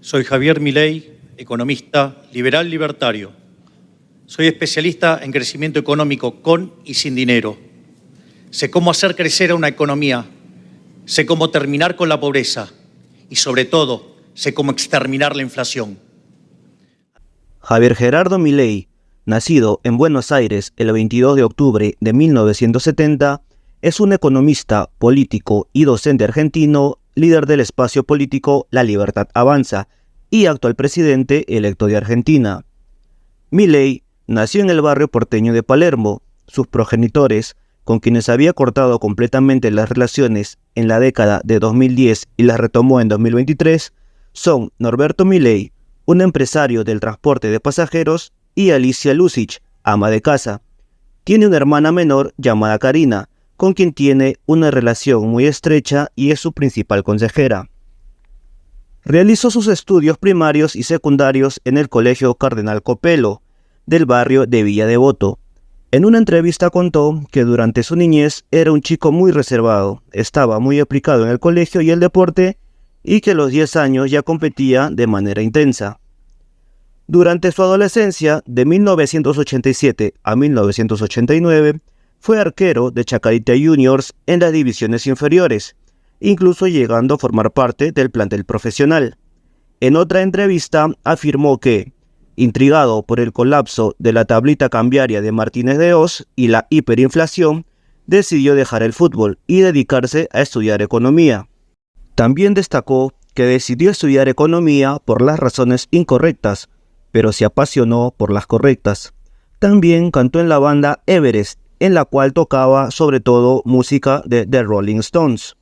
Soy Javier Milei, economista liberal libertario. Soy especialista en crecimiento económico con y sin dinero. Sé cómo hacer crecer a una economía, sé cómo terminar con la pobreza y, sobre todo, sé cómo exterminar la inflación. Javier Gerardo Milei, nacido en Buenos Aires el 22 de octubre de 1970, es un economista, político y docente argentino, líder del espacio político La Libertad Avanza y actual presidente electo de Argentina. Milei nació en el barrio porteño de Palermo. Sus progenitores, con quienes había cortado completamente las relaciones en la década de 2010 y las retomó en 2023, son Norberto Milei, un empresario del transporte de pasajeros, y Alicia Lucic, ama de casa. Tiene una hermana menor llamada Karina, con quien tiene una relación muy estrecha y es su principal consejera. Realizó sus estudios primarios y secundarios en el Colegio Cardenal Copelo, del barrio de Villa Devoto. En una entrevista contó que durante su niñez era un chico muy reservado, estaba muy aplicado en el colegio y el deporte, y que a los 10 años ya competía de manera intensa. Durante su adolescencia, de 1987 a 1989, fue arquero de Chacarita Juniors en las divisiones inferiores, incluso llegando a formar parte del plantel profesional. En otra entrevista afirmó que, intrigado por el colapso de la tablita cambiaria de Martínez de Hoz y la hiperinflación, decidió dejar el fútbol y dedicarse a estudiar economía. También destacó que decidió estudiar economía por las razones incorrectas, pero se apasionó por las correctas. También cantó en la banda Everest, en la cual tocaba sobre todo música de The Rolling Stones.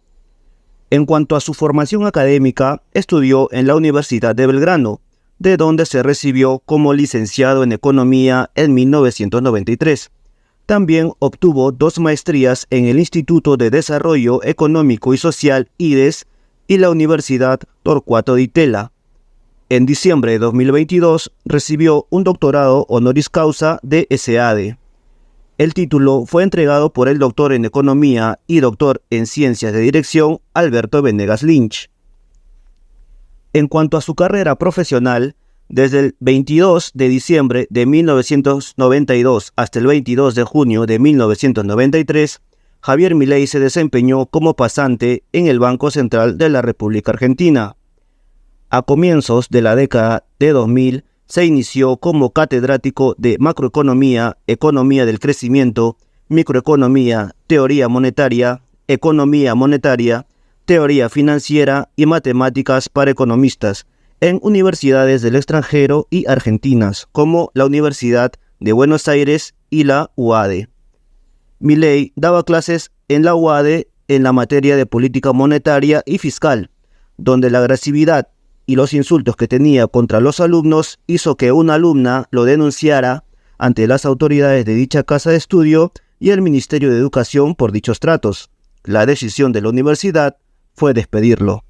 En cuanto a su formación académica, estudió en la Universidad de Belgrano, de donde se recibió como licenciado en Economía en 1993. También obtuvo 2 maestrías en el Instituto de Desarrollo Económico y Social IDES y la Universidad Torcuato Di Itela. En diciembre de 2022 recibió un doctorado honoris causa de SADE. El título fue entregado por el doctor en Economía y doctor en Ciencias de Dirección Alberto Venegas Lynch. En cuanto a su carrera profesional, desde el 22 de diciembre de 1992 hasta el 22 de junio de 1993, Javier Milei se desempeñó como pasante en el Banco Central de la República Argentina. A comienzos de la década de 2000, se inició como catedrático de macroeconomía, economía del crecimiento, microeconomía, teoría monetaria, economía monetaria, teoría financiera y matemáticas para economistas en universidades del extranjero y argentinas, como la Universidad de Buenos Aires y la UADE. Milei daba clases en la UADE en la materia de política monetaria y fiscal, donde la agresividad y los insultos que tenía contra los alumnos hizo que una alumna lo denunciara ante las autoridades de dicha casa de estudio y el Ministerio de Educación por dichos tratos. La decisión de la universidad fue despedirlo.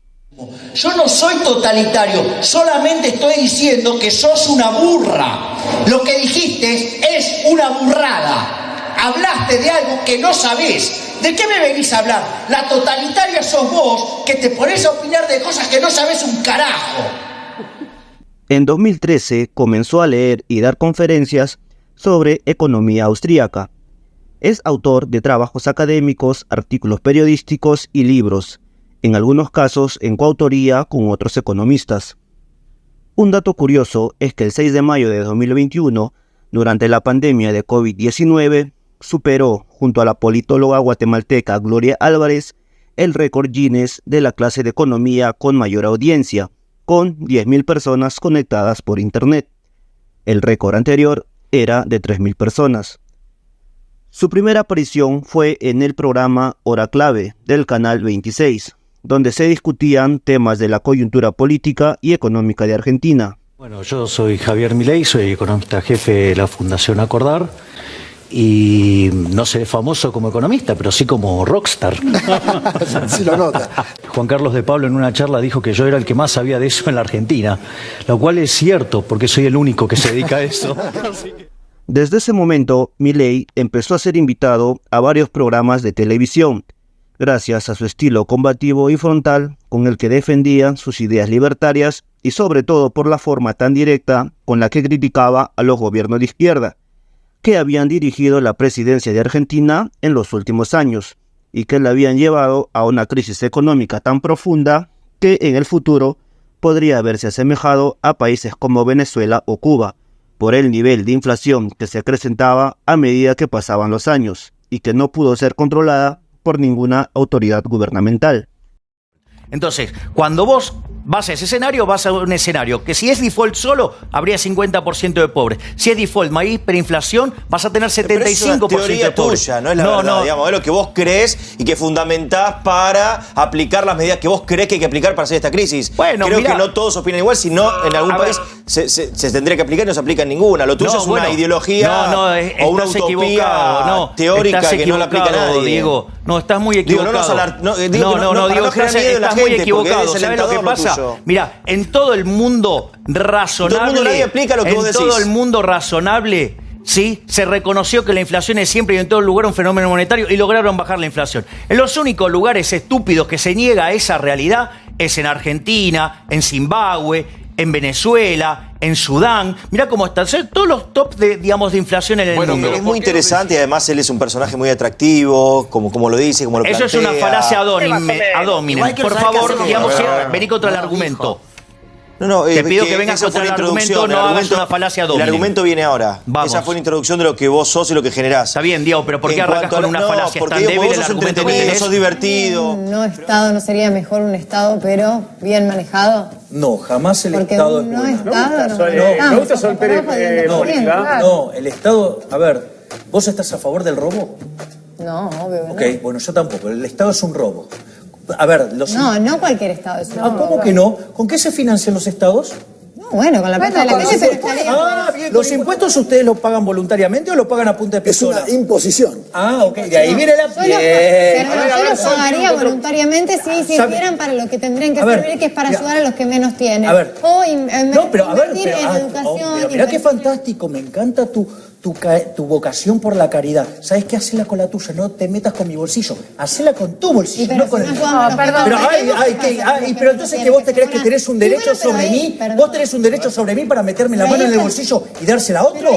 Yo no soy totalitario, solamente estoy diciendo que sos una burra. Lo que dijiste es una burrada. Hablaste de algo que no sabés. ¿De qué me venís a hablar? La totalitaria sos vos, que te ponés a opinar de cosas que no sabés un carajo. En 2013 comenzó a leer y dar conferencias sobre economía austríaca. Es autor de trabajos académicos, artículos periodísticos y libros, en algunos casos en coautoría con otros economistas. Un dato curioso es que el 6 de mayo de 2021, durante la pandemia de COVID-19, superó, junto a la politóloga guatemalteca Gloria Álvarez, el récord Guinness de la clase de economía con mayor audiencia, con 10.000 personas conectadas por Internet. El récord anterior era de 3.000 personas. Su primera aparición fue en el programa Hora Clave del Canal 26, donde se discutían temas de la coyuntura política y económica de Argentina. Bueno, yo soy Javier Milei, soy economista jefe de la Fundación Acordar. Y no seré famoso como economista, pero sí como rockstar. Sí lo nota. Juan Carlos de Pablo en una charla dijo que yo era el que más sabía de eso en la Argentina, lo cual es cierto, porque soy el único que se dedica a eso. Desde ese momento, Milei empezó a ser invitado a varios programas de televisión, gracias a su estilo combativo y frontal con el que defendía sus ideas libertarias y sobre todo por la forma tan directa con la que criticaba a los gobiernos de izquierda, que habían dirigido la presidencia de Argentina en los últimos años y que la habían llevado a una crisis económica tan profunda que en el futuro podría haberse asemejado a países como Venezuela o Cuba, por el nivel de inflación que se acrecentaba a medida que pasaban los años y que no pudo ser controlada por ninguna autoridad gubernamental. Entonces, cuando vos vas a ese escenario, vas a un escenario que si es default solo, habría 50% de pobres. Si es default más hiperinflación, vas a tener 75% Pero es una teoría de pobres. tuya, no es la verdad, digamos, es lo que vos crees y que fundamentás para aplicar las medidas que vos crees que hay que aplicar para hacer esta crisis. Bueno, creo mirá, que no todos opinan igual, si no en algún país se tendría que aplicar y no se aplica en ninguna. Lo tuyo es una ideología o una utopía teórica que no la aplica nadie. Diego. No, estás muy equivocado. Digo, Diego, estás muy equivocado. ¿Sabes lo que pasa? Mira, en todo el mundo razonable, nadie aplica lo que vos decís. todo el mundo razonable, ¿sí? Se reconoció que la inflación es siempre y en todo lugar un fenómeno monetario y lograron bajar la inflación. En los únicos lugares estúpidos que se niega a esa realidad es en Argentina, en Zimbabue, en Venezuela, en Sudán. Mirá cómo están. Son todos los top de inflación en el mundo. Es muy interesante y además él es un personaje muy atractivo, como lo dice, como lo plantea. Eso es una falacia ad hominem. Por favor, vení contra el argumento. Te pido que vengas contra el argumento, no hagas una falacia ad hominem. El argumento viene ahora. Vamos. Esa fue la introducción de lo que vos sos y lo que generás. Está bien, Diego, pero ¿por qué arrancas con una falacia tan débil? Vos El sos argumento que entretenido, tenés? sos divertido. ¿No sería mejor un Estado, pero bien manejado? No, jamás el Porque Estado es no bueno. Estado, Me gusta Sol Pérez política. No, el Estado... A ver, ¿vos estás a favor del robo? No, obvio. Ok, bueno, yo tampoco. El Estado es un robo. A ver, No cualquier Estado es un robo. ¿Cómo que no? ¿Con qué se financian los Estados? Bueno, con la plata de la gente, pero está bien. Bien, ¿los impuestos ustedes los pagan voluntariamente o los pagan a punta de Es pistola? una imposición. Ok, de ahí viene la... Yo los pagaría voluntariamente si sirvieran para lo que tendrían que servir, que es para ayudar a los que menos tienen. A ver. O invertir en educación. Mirá qué fantástico, me encanta tu vocación por la caridad. ¿Sabes qué? Hacela con la tuya, no te metas con mi bolsillo. Hacela con tu bolsillo, no con el mío. Pero entonces que vos te crees que tenés un derecho sobre mí. ¿Vos tenés un derecho sobre mí para meterme la mano en el bolsillo y dársela a otro?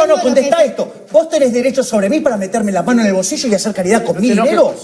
No, contestá esto. ¿Vos tenés derecho sobre mí para meterme la mano en el bolsillo y hacer caridad con mi dinero?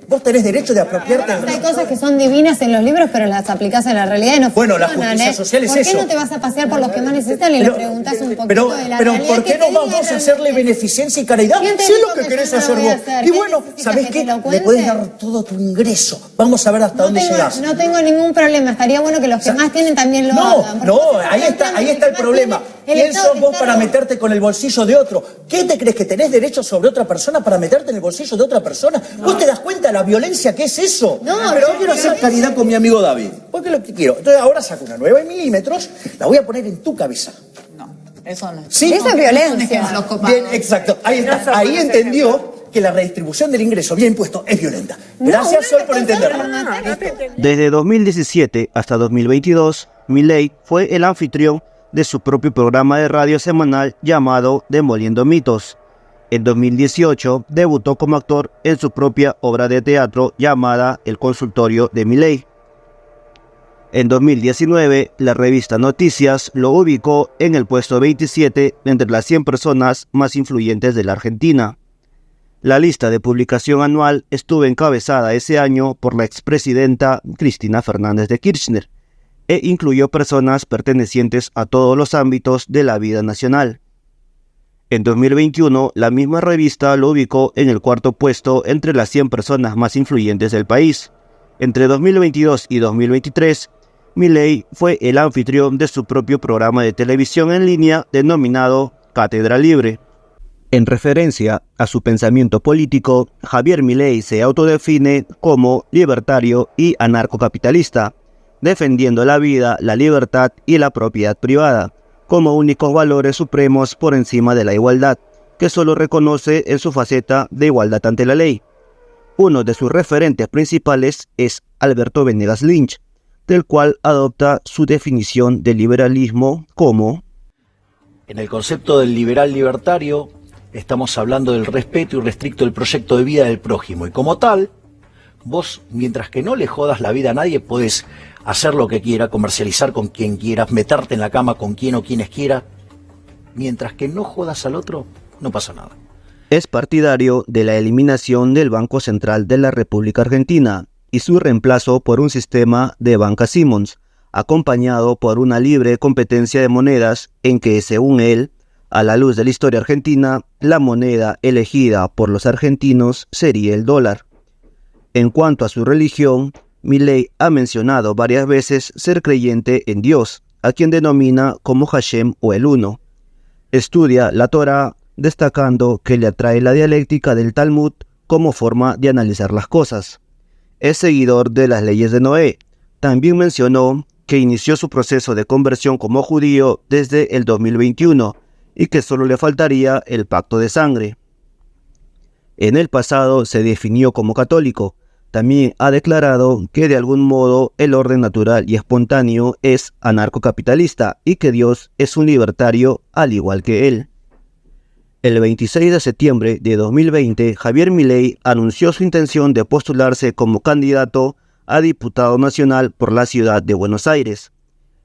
¿Vos tenés derecho de apropiarte? Hay cosas que son divinas en los libros, pero las aplicás a la realidad y no Bueno, la funcionan, justicia social es eso. ¿Por qué no te vas a pasear por los que más necesitan y le preguntás un poquito de la realidad? Pero ¿por qué no vamos a hacerle beneficencia y caridad? ¿Quién te Si es dijo lo que que querés yo no lo hacer voy a vos. hacer? Y ¿Qué bueno, necesitas, ¿sabés que qué? te lo Le cuente? podés dar todo tu ingreso. Vamos a ver hasta dónde llegás. No tengo ningún problema. Estaría bueno que los que más tienen también lo hagan. Ahí está el problema. ¿Quién sos vos para meterte con el bolsillo de otro? ¿Qué te crees que tenés derecho sobre otra persona para meterte en el bolsillo de otra persona? ¿Vos te das cuenta de la violencia que es eso? Pero yo quiero hacer caridad con mi amigo David. Porque lo que quiero. Entonces ahora saco una 9 milímetros, la voy a poner en tu cabeza. Eso no. ¿Sí? Eso es violencia. Bien, exacto. Ahí entendió que la redistribución del ingreso vía impuesto es violenta. Gracias, Sol, por entenderlo. Desde 2017 hasta 2022, Milei fue el anfitrión de su propio programa de radio semanal llamado Demoliendo Mitos. En 2018 debutó como actor en su propia obra de teatro llamada El Consultorio de Milei. En 2019, la revista Noticias lo ubicó en el puesto 27 entre las 100 personas más influyentes de la Argentina. La lista de publicación anual estuvo encabezada ese año por la expresidenta Cristina Fernández de Kirchner e incluyó personas pertenecientes a todos los ámbitos de la vida nacional. En 2021, la misma revista lo ubicó en el cuarto puesto entre las 100 personas más influyentes del país. Entre 2022 y 2023, Milei fue el anfitrión de su propio programa de televisión en línea denominado Cátedra Libre. En referencia a su pensamiento político, Javier Milei se autodefine como libertario y anarcocapitalista, defendiendo la vida, la libertad y la propiedad privada como únicos valores supremos por encima de la igualdad, que solo reconoce en su faceta de igualdad ante la ley. Uno de sus referentes principales es Alberto Venegas Lynch, del cual adopta su definición de liberalismo como: en el concepto del liberal libertario estamos hablando del respeto irrestricto del proyecto de vida del prójimo y como tal Vos, mientras que no le jodas la vida a nadie, podés hacer lo que quiera, comercializar con quien quieras, meterte en la cama con quien o quienes quiera. Mientras que no jodas al otro, no pasa nada. Es partidario de la eliminación del Banco Central de la República Argentina y su reemplazo por un sistema de banca Simmons, acompañado por una libre competencia de monedas en que, según él, a la luz de la historia argentina, la moneda elegida por los argentinos sería el dólar. En cuanto a su religión, Milei ha mencionado varias veces ser creyente en Dios, a quien denomina como Hashem o el Uno. Estudia la Torá, destacando que le atrae la dialéctica del Talmud como forma de analizar las cosas. Es seguidor de las leyes de Noé. También mencionó que inició su proceso de conversión como judío desde el 2021 y que solo le faltaría el pacto de sangre. En el pasado se definió como católico. También ha declarado que de algún modo el orden natural y espontáneo es anarcocapitalista y que Dios es un libertario al igual que él. El 26 de septiembre de 2020, Javier Milei anunció su intención de postularse como candidato a diputado nacional por la ciudad de Buenos Aires,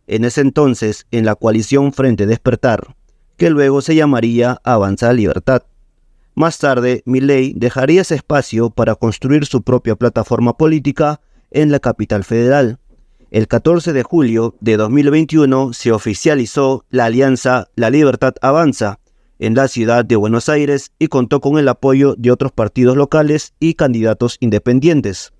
en ese entonces en la coalición Frente Despertar, que luego se llamaría Avanza Libertad. Más tarde, Milei dejaría ese espacio para construir su propia plataforma política en la capital federal. El 14 de julio de 2021 se oficializó la alianza La Libertad Avanza en la ciudad de Buenos Aires y contó con el apoyo de otros partidos locales y candidatos independientes.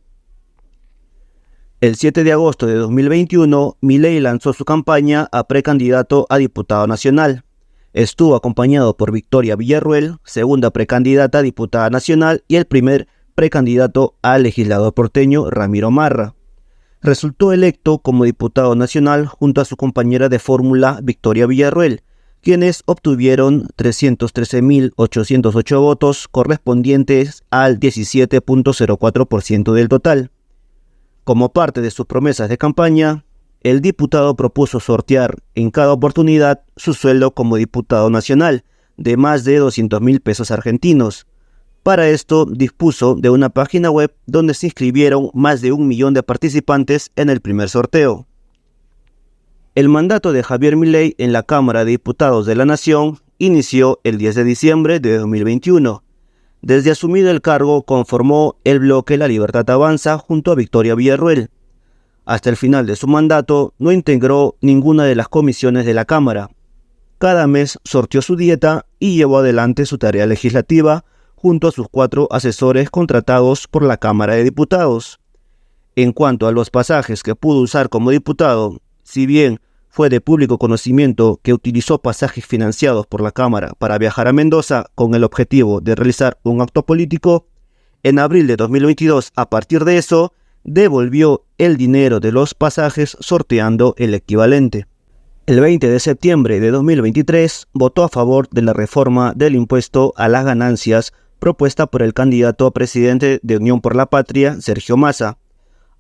El 7 de agosto de 2021, Milei lanzó su campaña a precandidato a diputado nacional. Estuvo acompañado por Victoria Villarruel, segunda precandidata a diputada nacional, y el primer precandidato a legislador porteño, Ramiro Marra. Resultó electo como diputado nacional junto a su compañera de fórmula, Victoria Villarruel, quienes obtuvieron 313.808 votos correspondientes al 17.04% del total. Como parte de sus promesas de campaña, el diputado propuso sortear en cada oportunidad su sueldo como diputado nacional de más de 200.000 pesos argentinos. Para esto dispuso de una página web donde se inscribieron más de 1 millón de participantes en el primer sorteo. El mandato de Javier Milei en la Cámara de Diputados de la Nación inició el 10 de diciembre de 2021. Desde asumido el cargo conformó el bloque La Libertad Avanza junto a Victoria Villarruel. Hasta el final de su mandato no integró ninguna de las comisiones de la Cámara. Cada mes sorteó su dieta y llevó adelante su tarea legislativa junto a sus 4 asesores contratados por la Cámara de Diputados. En cuanto a los pasajes que pudo usar como diputado, si bien fue de público conocimiento que utilizó pasajes financiados por la Cámara para viajar a Mendoza con el objetivo de realizar un acto político, en abril de 2022, a partir de eso, devolvió el dinero de los pasajes sorteando el equivalente. El 20 de septiembre de 2023 votó a favor de la reforma del impuesto a las ganancias propuesta por el candidato a presidente de Unión por la Patria, Sergio Massa.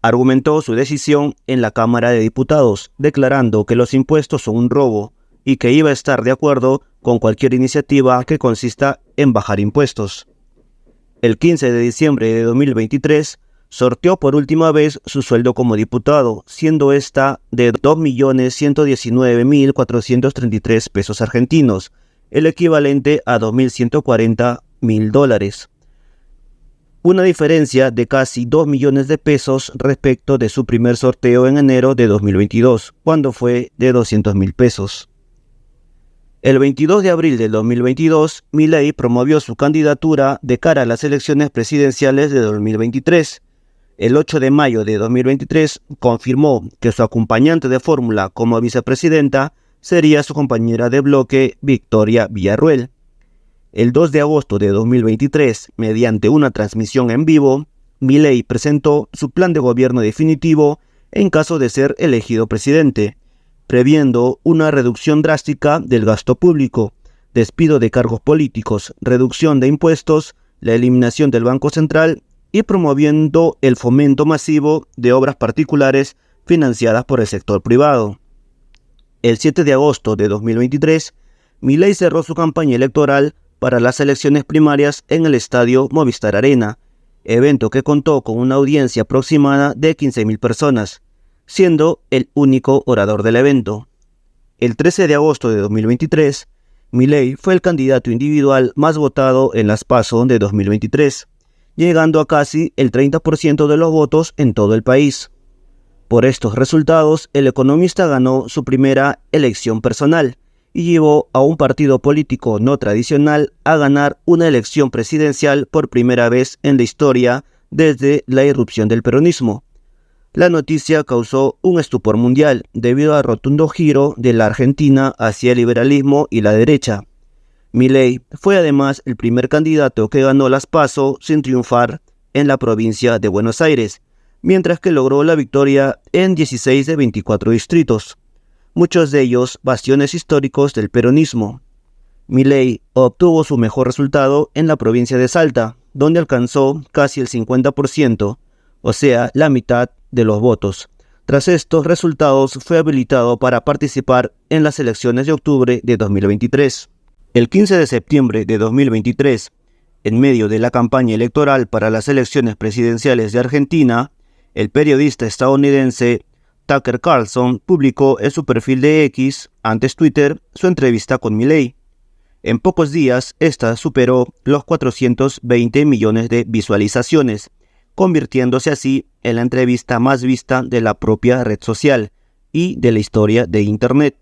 Argumentó su decisión en la Cámara de Diputados, declarando que los impuestos son un robo y que iba a estar de acuerdo con cualquier iniciativa que consista en bajar impuestos. El 15 de diciembre de 2023 sorteó por última vez su sueldo como diputado, siendo esta de 2.119.433 pesos argentinos, el equivalente a $2.140.000. Una diferencia de casi 2 millones de pesos respecto de su primer sorteo en enero de 2022, cuando fue de 200.000 pesos. El 22 de abril del 2022, Milei promovió su candidatura de cara a las elecciones presidenciales de 2023. El 8 de mayo de 2023 confirmó que su acompañante de fórmula como vicepresidenta sería su compañera de bloque, Victoria Villarruel. El 2 de agosto de 2023, mediante una transmisión en vivo, Milei presentó su plan de gobierno definitivo en caso de ser elegido presidente, previendo una reducción drástica del gasto público, despido de cargos políticos, reducción de impuestos, la eliminación del Banco Central y promoviendo el fomento masivo de obras particulares financiadas por el sector privado. El 7 de agosto de 2023, Milei cerró su campaña electoral para las elecciones primarias en el estadio Movistar Arena, evento que contó con una audiencia aproximada de 15.000 personas, siendo el único orador del evento. El 13 de agosto de 2023, Milei fue el candidato individual más votado en las PASO de 2023, llegando a casi el 30% de los votos en todo el país. Por estos resultados, el economista ganó su primera elección personal y llevó a un partido político no tradicional a ganar una elección presidencial por primera vez en la historia desde la irrupción del peronismo. La noticia causó un estupor mundial debido al rotundo giro de la Argentina hacia el liberalismo y la derecha. Milei fue además el primer candidato que ganó las PASO sin triunfar en la provincia de Buenos Aires, mientras que logró la victoria en 16 de 24 distritos, muchos de ellos bastiones históricos del peronismo. Milei obtuvo su mejor resultado en la provincia de Salta, donde alcanzó casi el 50%, o sea, la mitad de los votos. Tras estos resultados fue habilitado para participar en las elecciones de octubre de 2023. El 15 de septiembre de 2023, en medio de la campaña electoral para las elecciones presidenciales de Argentina, el periodista estadounidense Tucker Carlson publicó en su perfil de X, antes Twitter, su entrevista con Milei. En pocos días, esta superó los 420 millones de visualizaciones, convirtiéndose así en la entrevista más vista de la propia red social y de la historia de Internet.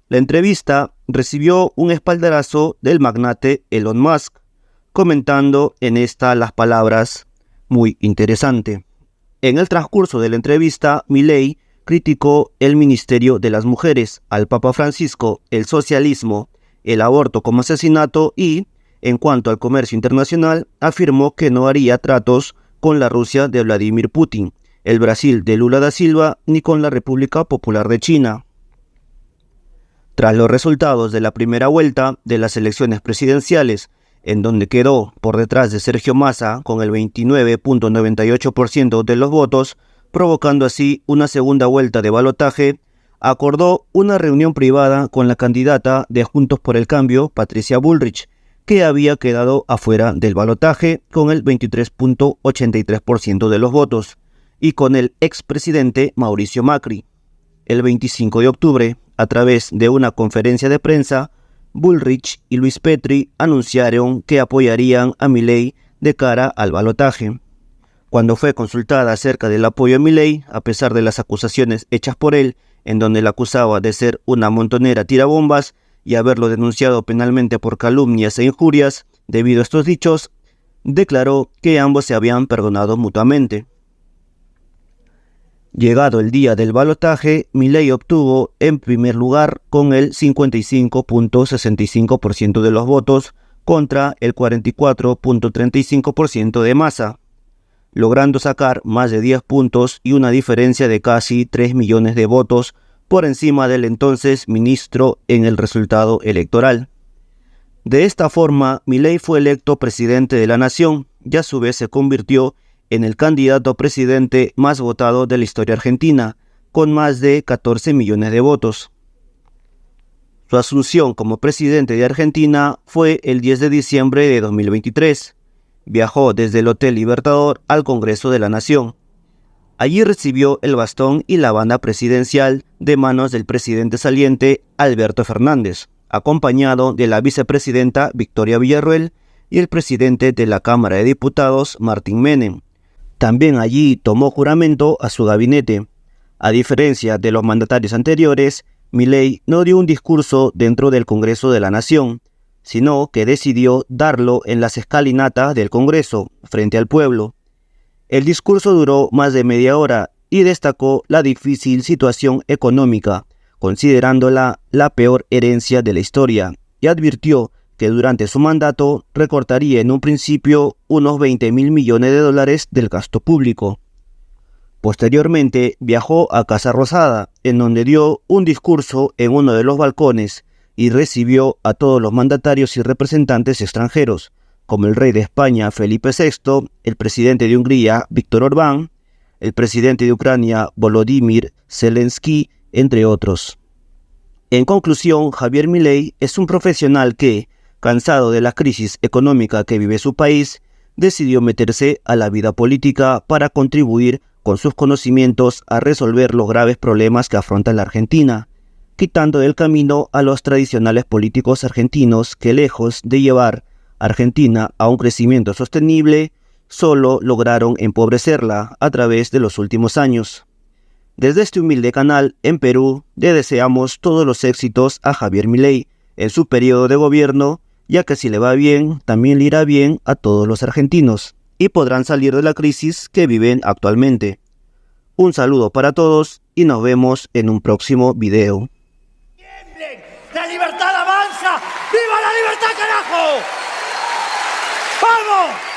La entrevista recibió un espaldarazo del magnate Elon Musk, comentando en esta las palabras "muy interesante". En el transcurso de la entrevista, Milei criticó el Ministerio de las Mujeres, al Papa Francisco, el socialismo, el aborto como asesinato y, en cuanto al comercio internacional, afirmó que no haría tratos con la Rusia de Vladimir Putin, el Brasil de Lula da Silva, ni con la República Popular de China. Tras los resultados de la primera vuelta de las elecciones presidenciales, en donde quedó por detrás de Sergio Massa con el 29.98% de los votos, provocando así una segunda vuelta de balotaje, acordó una reunión privada con la candidata de Juntos por el Cambio, Patricia Bullrich, que había quedado afuera del balotaje con el 23.83% de los votos, y con el expresidente Mauricio Macri. El 25 de octubre, a través de una conferencia de prensa, Bullrich y Luis Petri anunciaron que apoyarían a Milei de cara al balotaje. Cuando fue consultada acerca del apoyo a Milei, a pesar de las acusaciones hechas por él, en donde la acusaba de ser una montonera tirabombas y haberlo denunciado penalmente por calumnias e injurias, debido a estos dichos, declaró que ambos se habían perdonado mutuamente. Llegado el día del balotaje, Milei obtuvo en primer lugar con el 55.65% de los votos contra el 44.35% de Massa, logrando sacar más de 10 puntos y una diferencia de casi 3 millones de votos por encima del entonces ministro en el resultado electoral. De esta forma, Milei fue electo presidente de la nación y a su vez se convirtió en el candidato a presidente más votado de la historia argentina, con más de 14 millones de votos. Su asunción como presidente de Argentina fue el 10 de diciembre de 2023. Viajó desde el Hotel Libertador al Congreso de la Nación. Allí recibió el bastón y la banda presidencial de manos del presidente saliente Alberto Fernández, acompañado de la vicepresidenta Victoria Villarruel y el presidente de la Cámara de Diputados Martín Menem. También allí tomó juramento a su gabinete. A diferencia de los mandatarios anteriores, Milei no dio un discurso dentro del Congreso de la Nación, sino que decidió darlo en las escalinatas del Congreso, frente al pueblo. El discurso duró más de media hora y destacó la difícil situación económica, considerándola la peor herencia de la historia, y advirtió que durante su mandato recortaría en un principio unos 20.000 millones de dólares del gasto público. Posteriormente viajó a Casa Rosada, en donde dio un discurso en uno de los balcones y recibió a todos los mandatarios y representantes extranjeros, como el rey de España Felipe VI, el presidente de Hungría Viktor Orbán, el presidente de Ucrania Volodymyr Zelensky, entre otros. En conclusión, Javier Milei es un profesional que, cansado de la crisis económica que vive su país, decidió meterse a la vida política para contribuir con sus conocimientos a resolver los graves problemas que afronta la Argentina, quitando del camino a los tradicionales políticos argentinos que, lejos de llevar a Argentina a un crecimiento sostenible, solo lograron empobrecerla a través de los últimos años. Desde este humilde canal en Perú, le deseamos todos los éxitos a Javier Milei en su periodo de gobierno, ya que si le va bien, también le irá bien a todos los argentinos, y podrán salir de la crisis que viven actualmente. Un saludo para todos y nos vemos en un próximo video. ¡La libertad avanza! ¡Viva la libertad, carajo! ¡Vamos!